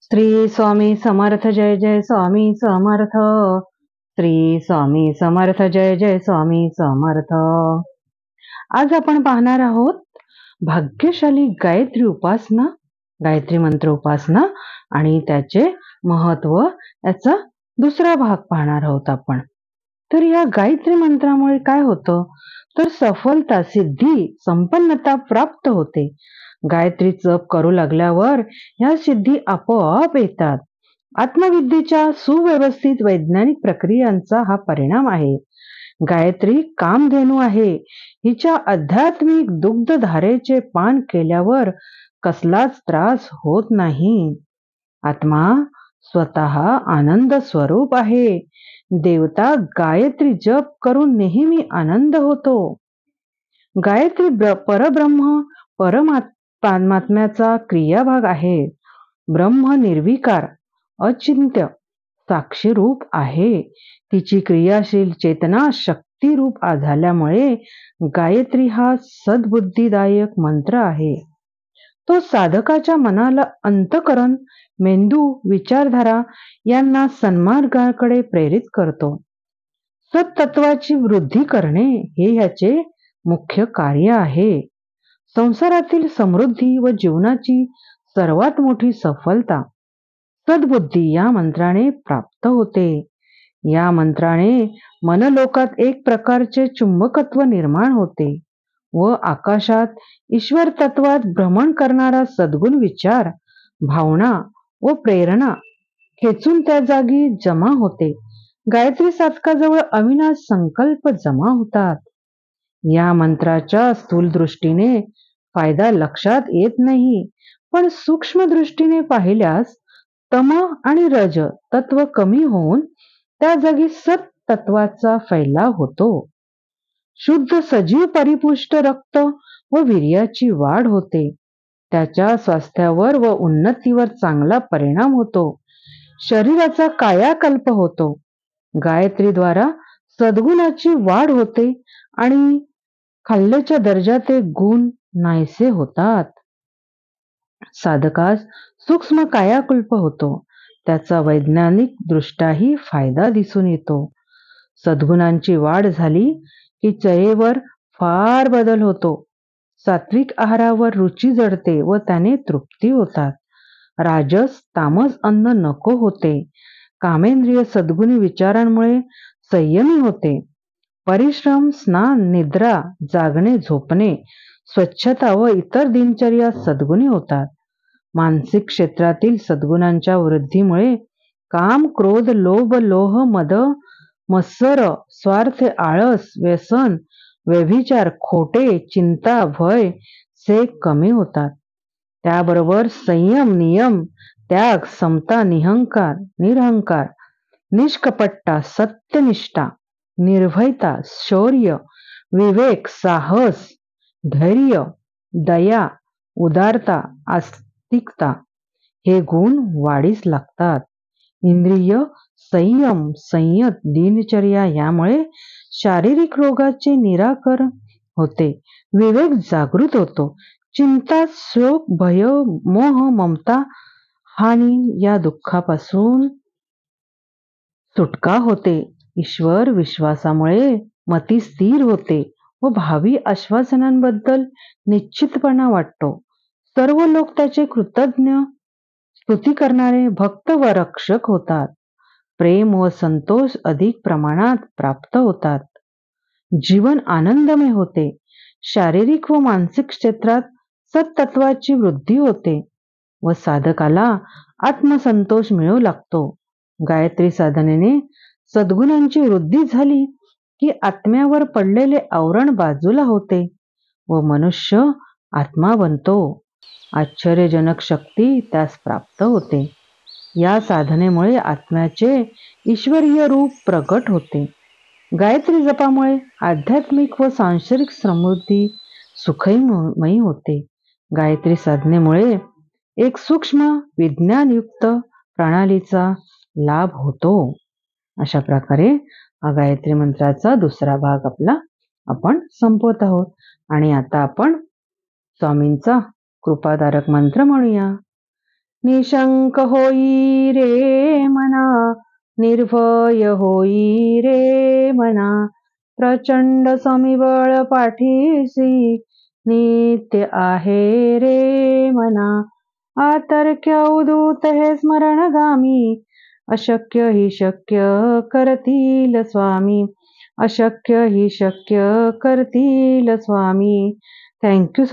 श्री स्वामी समर्थ जय जय स्वामी समर्थ. श्री स्वामी समर्थ जय जय स्वामी समर्थ. आज आपण पाहणार आहोत भाग्यशाली गायत्री उपासना, गायत्री मंत्र उपासना आणि त्याचे महत्व, याचा दुसरा भाग पाहणार आहोत आपण. तर या गायत्री मंत्रामुळे काय होतं, तर सफलता, सिद्धी, संपन्नता प्राप्त होते. गायत्री जप करू लागल्यावर ह्या सिद्धी आपोआप येतात. आत्मविद्येच्या सुव्यवस्थित वैज्ञानिक प्रक्रियांचा हा परिणाम आहे. गायत्री कामधेनू आहे. हिच्या आध्यात्मिक दुग्धधारेचे पान केल्यावर कसलाच त्रास होत नाही. आत्मा स्वतः आनंद स्वरूप आहे. देवता गायत्री जप करून नेहमी आनंद होतो. गायत्री परब्रह्म परमात्म्याचा क्रियाभाग आहे. ब्रह्म निर्विकार, अचिंत्य, साक्षी रूप आहे. तिची क्रियाशील चेतना शक्ती रूप झाल्यामुळे गायत्री हा सद्बुद्धीदायक मंत्र आहे. तो साधकाच्या मनाला अंतःकरण, मेंदू, विचारधारा यांना सन्मार्गाकडे प्रेरित करतो. सत्तत्वाची वृद्धी करणे हे ह्याचे मुख्य कार्य आहे. संसारातील समृद्धी व जीवनाची सर्वात मोठी सफलता सद्बुद्धी या मंत्राने प्राप्त होते. या मंत्राने मनलोकात एक प्रकारचे चुंबकत्व निर्माण होते व आकाशात ईश्वर तत्वात भ्रमण करणारा सद्गुण विचार, भावना व प्रेरणा खेचून त्या जागी जमा होते. गायत्री साधकाजवळ अविनाश संकल्प जमा होतात. या मंत्राच्या स्थूल दृष्टीने फायदा लक्षात येत नाही, पण सूक्ष्म दृष्टीने पाहिल्यास तम आणि रज तत्व कमी होऊन त्या जागी सत तत्वाचा फैलाव होतो. शुद्ध सजीव परिपुष्ट रक्त व वीर्याची वाढ होते. त्याच्या स्वास्थ्यावर व उन्नतीवर चांगला परिणाम होतो. शरीराचा कायाकल्प होतो. गायत्रीद्वारा सद्गुणाची वाढ होते आणि खाल्ल्याच्या दर्जाचे गुण नाहीसे होतात. साधकास सूक्ष्म कायाकल्प होतो. त्याचा वैज्ञानिक दृष्ट्याही फायदा दिसून येतो. सद्गुणांची वाढ झाली की चेहऱ्यावर फार बदल होतो. सात्विक आहारावर रुची जडते व त्याने तृप्ती होतात. राजस तामस अन्न नको होते. कामेंद्रिय सद्गुणी विचारांमुळे संयमी होते. परिश्रम, स्नान, निद्रा, जागणे, झोपणे, स्वच्छता व इतर दिनचर्या सद्गुणी होतात. मानसिक क्षेत्रातील सद्गुणांच्या वृद्धीमुळे काम, क्रोध, लोभ, लोह, मद, मत्सर, स्वार्थ, आळस, व्यसन, व्यभिचार, खोटे, चिंता, भय से कमी होतात. त्याबरोबर संयम, नियम, त्याग, समता, निरहंकार, निष्कपटता, सत्यनिष्ठा, निर्भयता, शौर्य, विवेक, साहस, धैर्य, दया, उदारता, आस्तिकता हे गुण वाढीस लागतात. इंद्रिय संयम, संयत, दिनचर्या यामुळे शारीरिक रोगाचे निराकरण होते. विवेक जागृत होतो. चिंता, शोक, भय, मोह, ममता, हानी या दुःखापासून सुटका होते. ईश्वर विश्वासामुळे मती स्थिर होते व भावी आश्वासनांबद्दल निश्चितपणा वाटतो. सर्व लोक त्याचे कृतज्ञ स्तुती करणारे भक्त व रक्षक होतात. प्रेम व संतोष अधिक प्रमाणात प्राप्त होतात. जीवन आनंदमय होते. शारीरिक व मानसिक क्षेत्रात सत्तत्वाची वृद्धी होते व साधकाला आत्मसंतोष मिळू लागतो. गायत्री साधनेने सद्गुणांची वृद्धी झाली की आत्म्यावर पडलेले आवरण बाजूला होते व मनुष्य आत्मा बनतो. आश्चर्यजनक शक्ती त्यास प्राप्त होते. या साधनेमुळे आत्म्याचे ईश्वरीय रूप प्रकट होते. गायत्री जपामुळे आध्यात्मिक व सांसारिक समृद्धी सुखमयी होते. गायत्री साधनेमुळे एक सूक्ष्म विज्ञानयुक्त प्रणालीचा लाभ होतो. अशा प्रकारे हा गायत्री मंत्राचा दुसरा भाग आपण संपवत आहोत. आणि आता आपण स्वामींचा कृपाधारक मंत्र म्हणूया. निशंक होई रे मना, निर्भय होई रे मना, प्रचंड समिबळ पाठीसी नित्य आहे रे मना. आतर्क्य उदूत हे स्मरणगामी, अशक्य ही शक्य करतील स्वामी, अशक्य ही शक्य करतील स्वामी. थँक्यू.